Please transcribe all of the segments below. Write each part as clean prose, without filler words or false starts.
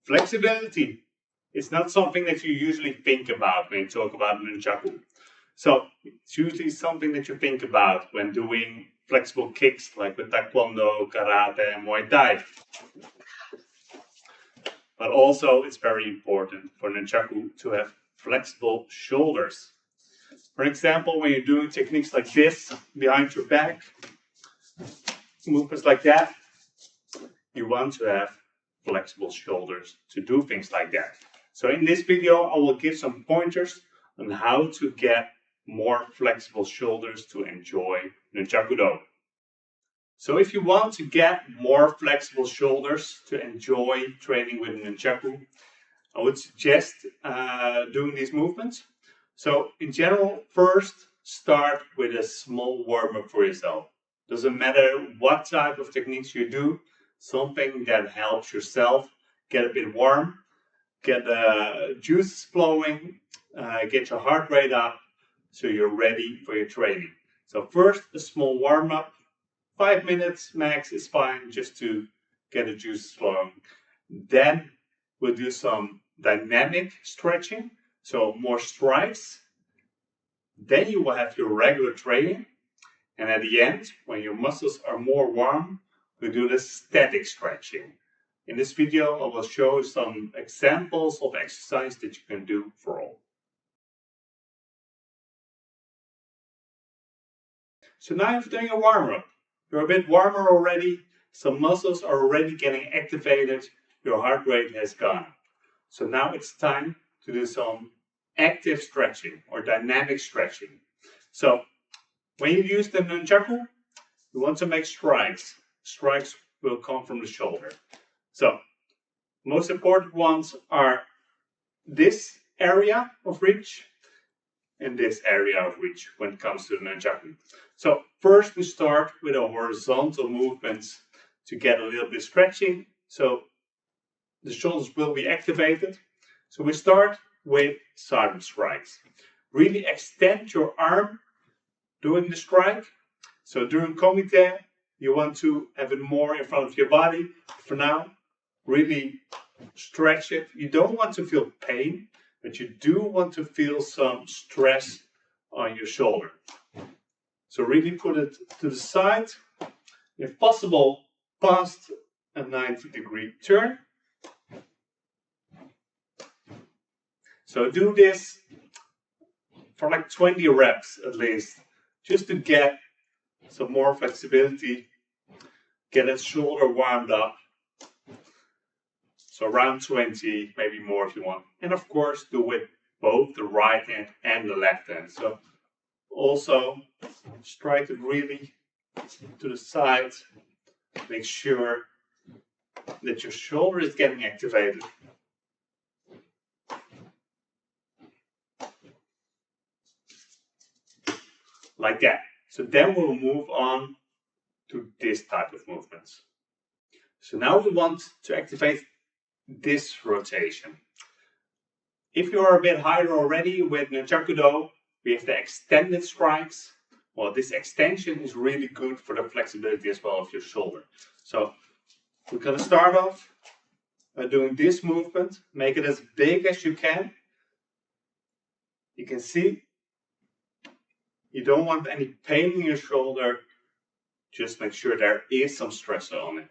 Flexibility is not something that you usually think about when you talk about Nunchaku. So it's usually something that you think about when doing flexible kicks like with Taekwondo, Karate, and Muay Thai. But also it's very important for Nunchaku to have flexible shoulders. For example, when you're doing techniques like this behind your back, movements like that, you want to have flexible shoulders to do things like that. So in this video, I will give some pointers on how to get more flexible shoulders to enjoy Nunchaku Do. So if you want to get more flexible shoulders to enjoy training with Nunchaku, I would suggest doing these movements. So in general, first start with a small warm-up for yourself. Doesn't matter what type of techniques you do, something that helps yourself get a bit warm, get the juices flowing, get your heart rate up, so you're ready for your training. So first, a small warm-up, 5 minutes max is fine, just to get the juices flowing. Then we'll do some dynamic stretching, so more strikes. Then you will have your regular training. And at the end, when your muscles are more warm, we do the static stretching. In this video, I will show some examples of exercise that you can do for all. So now you're doing a warm-up. You're a bit warmer already, some muscles are already getting activated, your heart rate has gone. So now it's time to do some active stretching or dynamic stretching. So when you use the Nunchaku, you want to make strikes. Strikes will come from the shoulder. So most important ones are this area of reach and this area of reach when it comes to the Nunchaku. So first we start with a horizontal movements to get a little bit stretching. So the shoulders will be activated. So we start with silent strikes. Really extend your arm doing the strike. So during komite, you want to have it more in front of your body. For now, really stretch it. You don't want to feel pain, but you do want to feel some stress on your shoulder. So really put it to the side. If possible, past a 90-degree turn. So do this for like 20 reps at least, just to get some more flexibility, get that shoulder warmed up. So around 20, maybe more if you want. And of course, do with both the right hand and the left hand. So also strike it really to the side. Make sure that your shoulder is getting activated. Like that. So then we'll move on to this type of movements. So now we want to activate this rotation. If you are a bit higher already with Nunchaku Do, we have the extended strikes. Well, this extension is really good for the flexibility as well of your shoulder. So we're going to start off by doing this movement. Make it as big as you can. You can see you don't want any pain in your shoulder. Just make sure there is some stress on it.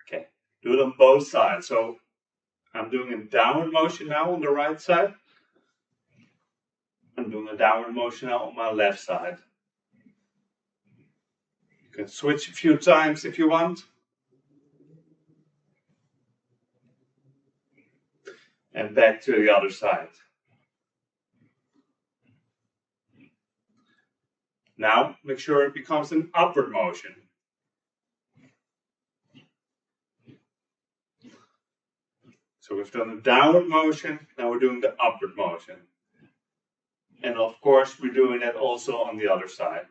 Okay, do it on both sides. So I'm doing a downward motion now on the right side. I'm doing a downward motion now on my left side. You can switch a few times if you want. And back to the other side. Now, make sure it becomes an upward motion. So we've done the downward motion, now we're doing the upward motion. And of course, we're doing that also on the other side.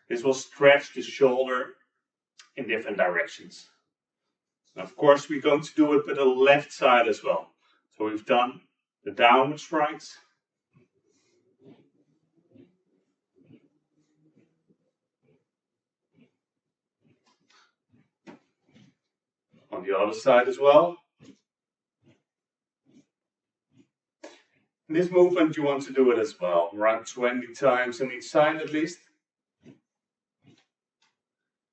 This will stretch the shoulder in different directions. And of course, we're going to do it with the left side as well. So we've done the downward strikes. On the other side as well. In this movement you want to do it as well, around 20 times on each side at least.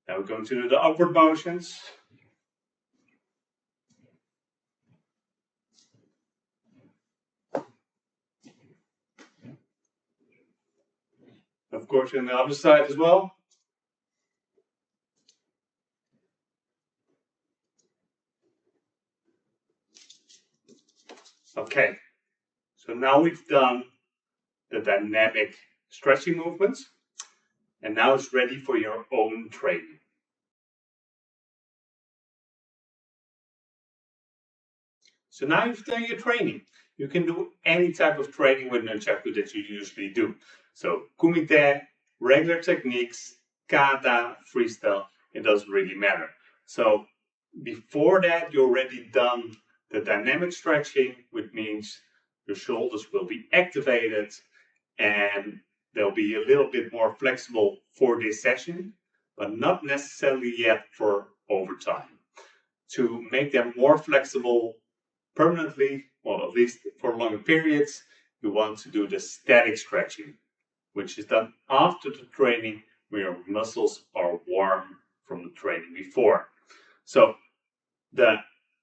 Now we're going to do the upward motions. Of course, on the other side as well. Okay, so now we've done the dynamic stretching movements, and now it's ready for your own training. So now you've done your training. You can do any type of training with Nunchaku that you usually do. So kumite, regular techniques, kata, freestyle, it doesn't really matter. So before that, you've already done the dynamic stretching, which means your shoulders will be activated and they'll be a little bit more flexible for this session, but not necessarily yet for overtime. To make them more flexible permanently, or at least for longer periods, you want to do the static stretching, which is done after the training when your muscles are warm from the training before. So the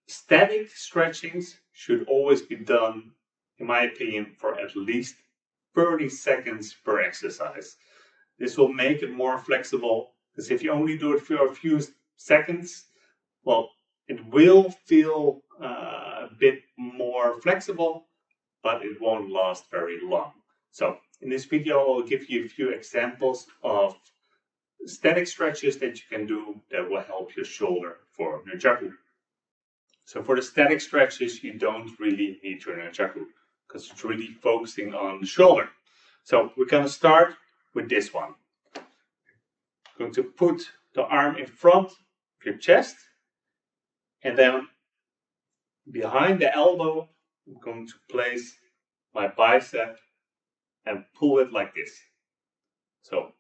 static stretchings should always be done, in my opinion, for at least 30 seconds per exercise. This will make it more flexible, because if you only do it for a few seconds, well, it will feel a bit more flexible, but it won't last very long. So in this video, I'll give you a few examples of static stretches that you can do that will help your shoulder for Nunchaku. So for the static stretches, you don't really need your Nunchaku because it's really focusing on the shoulder. So we're going to start with this one. I'm going to put the arm in front of your chest, and then behind the elbow, I'm going to place my bicep and pull it like this. So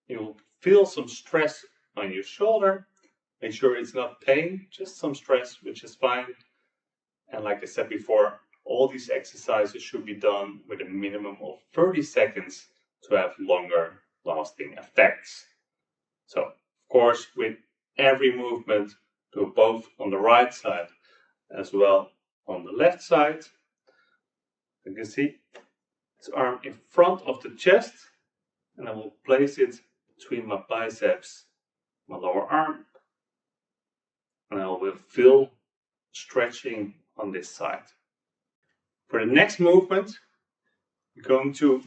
you'll feel some stress on your shoulder. Make sure it's not pain, just some stress, which is fine. And like I said before, all these exercises should be done with a minimum of 30 seconds to have longer lasting effects. So, of course, with every movement, do both on the right side as well on the left side. You can see this arm in front of the chest, and I will place it between my biceps, my lower arm, and I will feel stretching on this side. For the next movement, you're going to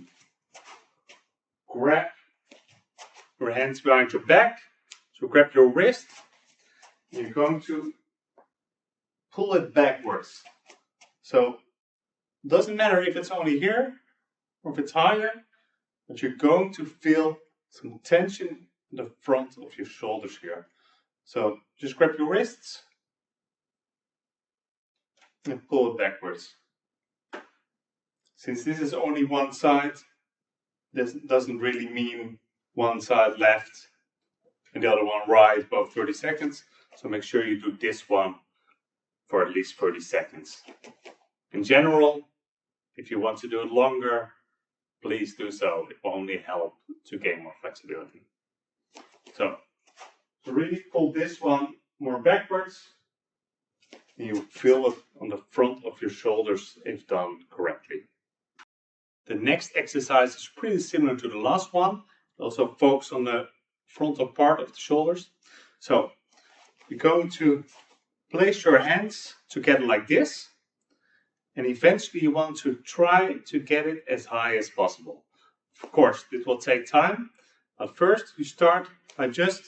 grab your hands behind your back. So grab your wrist, and you're going to pull it backwards. So it doesn't matter if it's only here or if it's higher, but you're going to feel some tension in the front of your shoulders here. So just grab your wrists and pull it backwards. Since this is only one side, this doesn't really mean one side left and the other one right, both 30 seconds. So make sure you do this one for at least 30 seconds. In general, if you want to do it longer, please do so. It will only help to gain more flexibility. So to really pull this one more backwards, you feel it on the front of your shoulders if done correctly. The next exercise is pretty similar to the last one. Also focus on the frontal part of the shoulders. So you're going to place your hands together like this, and eventually you want to try to get it as high as possible. Of course, this will take time, but first you start by just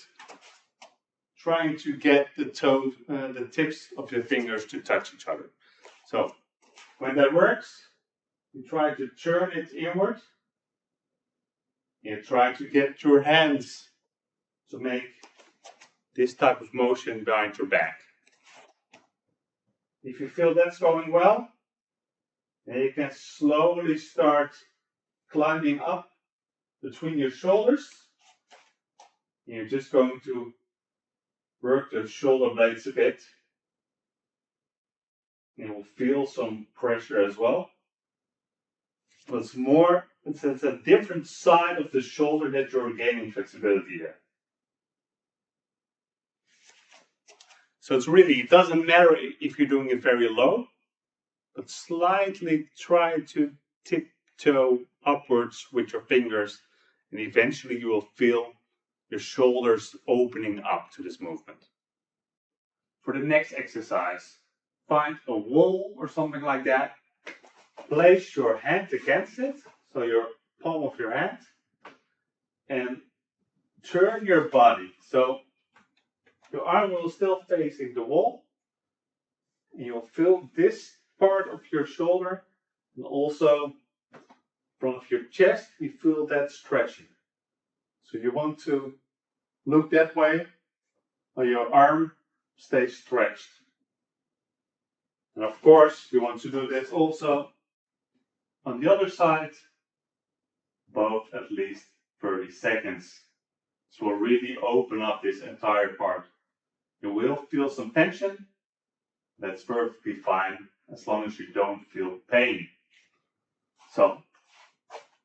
trying to get the toes, the tips of your fingers to touch each other. So when that works, you try to turn it inward. You try to get your hands to make this type of motion behind your back. If you feel that's going well, then you can slowly start climbing up between your shoulders. You're just going to work the shoulder blades a bit. You will feel some pressure as well. But it's a different side of the shoulder that you're gaining flexibility here. So it doesn't matter if you're doing it very low, but slightly try to tiptoe upwards with your fingers, and eventually you will feel your shoulders opening up to this movement. For the next exercise, find a wall or something like that. Place your hand against it, so your palm of your hand, and turn your body. So your arm will still facing the wall, and you'll feel this part of your shoulder, and also front of your chest, you feel that stretching. So you want to look that way, while your arm stays stretched. And of course, you want to do this also on the other side, both at least 30 seconds. So we'll really open up this entire part. You will feel some tension. That's perfectly fine, as long as you don't feel pain. So,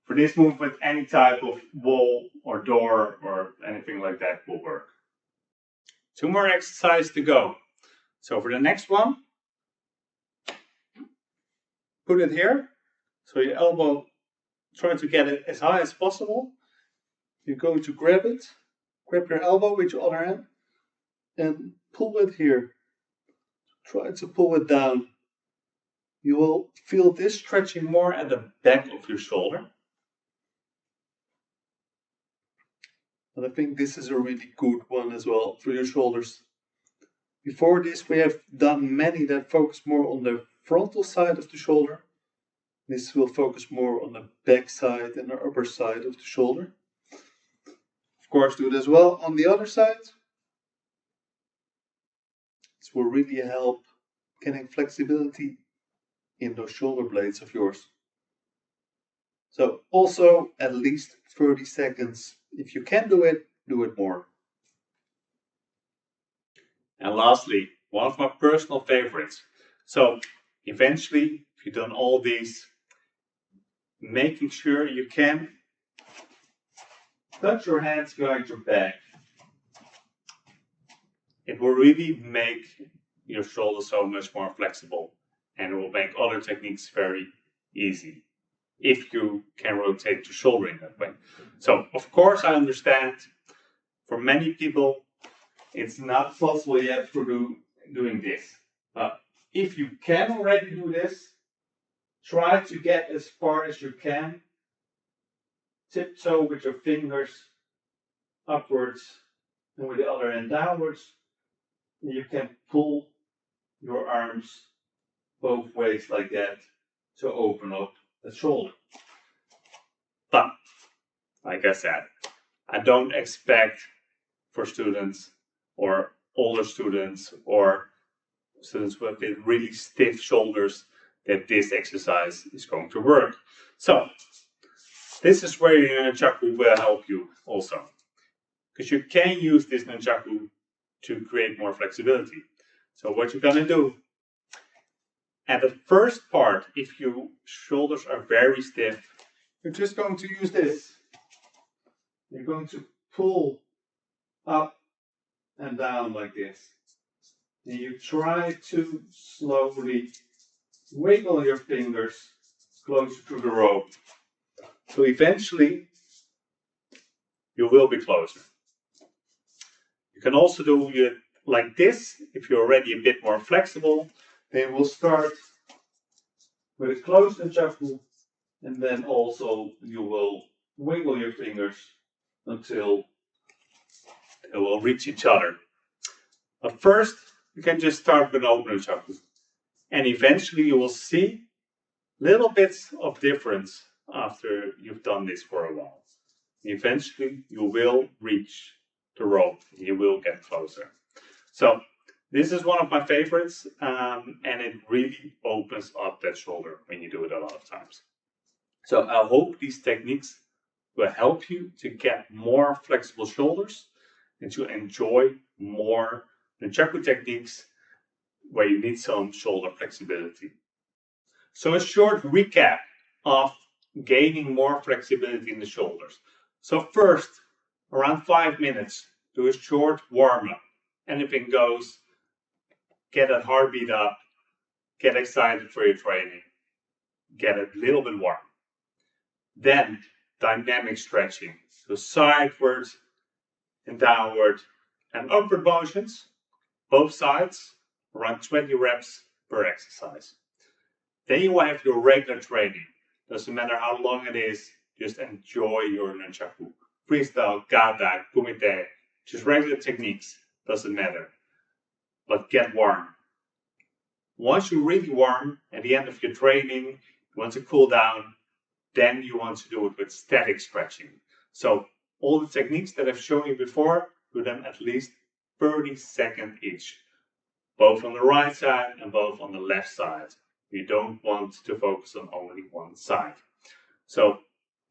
for this movement, any type of wall or door or anything like that will work. 2 more exercises to go. So for the next one, put it here. So your elbow, try to get it as high as possible. You're going to grab it. Grab your elbow with your other hand and pull it here. Try to pull it down. You will feel this stretching more at the back of your shoulder. And I think this is a really good one as well for your shoulders. Before this, we have done many that focus more on the frontal side of the shoulder. This will focus more on the back side and the upper side of the shoulder. Of course, do it as well on the other side. This will really help getting flexibility in those shoulder blades of yours. So also at least 30 seconds. If you can do it more. And lastly, one of my personal favorites. So eventually, if you've done all these, making sure you can touch your hands behind your back. It will really make your shoulders so much more flexible, and it will make other techniques very easy if you can rotate your shoulder in that way. So, of course, I understand for many people it's not possible yet for doing this. If you can already do this, try to get as far as you can. Tiptoe with your fingers upwards and with the other hand downwards. And you can pull your arms both ways like that to open up the shoulder. But, like I said, I don't expect for students or older students or students with really stiff shoulders that this exercise is going to work. So, this is where your Nunchaku will help you also. Because you can use this Nunchaku to create more flexibility. So what you're going to do, at the first part, if your shoulders are very stiff, you're just going to use this. You're going to pull up and down like this. And you try to slowly wiggle your fingers closer to the rope. So eventually, you will be closer. You can also do it like this. If you're already a bit more flexible, then we'll start with a closed Nunchaku, and then also you will wiggle your fingers until they will reach each other. But first, you can just start with an open Nunchaku. And eventually you will see little bits of difference after you've done this for a while. Eventually you will reach the rope, you will get closer. So this is one of my favorites, and it really opens up that shoulder when you do it a lot of times. So I hope these techniques will help you to get more flexible shoulders and to enjoy more Nunchaku techniques where you need some shoulder flexibility. So a short recap of gaining more flexibility in the shoulders. So first, around 5 minutes, do a short warm-up. Anything goes, get that heartbeat up, get excited for your training, get a little bit warm. Then dynamic stretching, so sidewards and downward and upward motions, both sides, around 20 reps per exercise. Then you will have your regular training. Doesn't matter how long it is, just enjoy your Nunchaku. Freestyle, kata, kumite, just regular techniques, doesn't matter. But get warm. Once you're really warm at the end of your training, you want to cool down, then you want to do it with static stretching. So all the techniques that I've shown you before, do them at least 30 seconds each. Both on the right side and both on the left side. You don't want to focus on only one side. So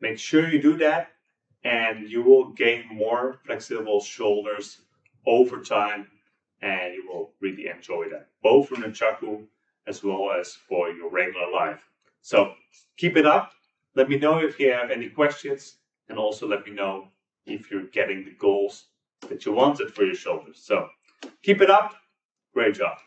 make sure you do that and you will gain more flexible shoulders over time and you will really enjoy that. Both for Nunchaku as well as for your regular life. So keep it up. Let me know if you have any questions and also let me know if you're getting the goals that you wanted for your shoulders. So keep it up. Great job.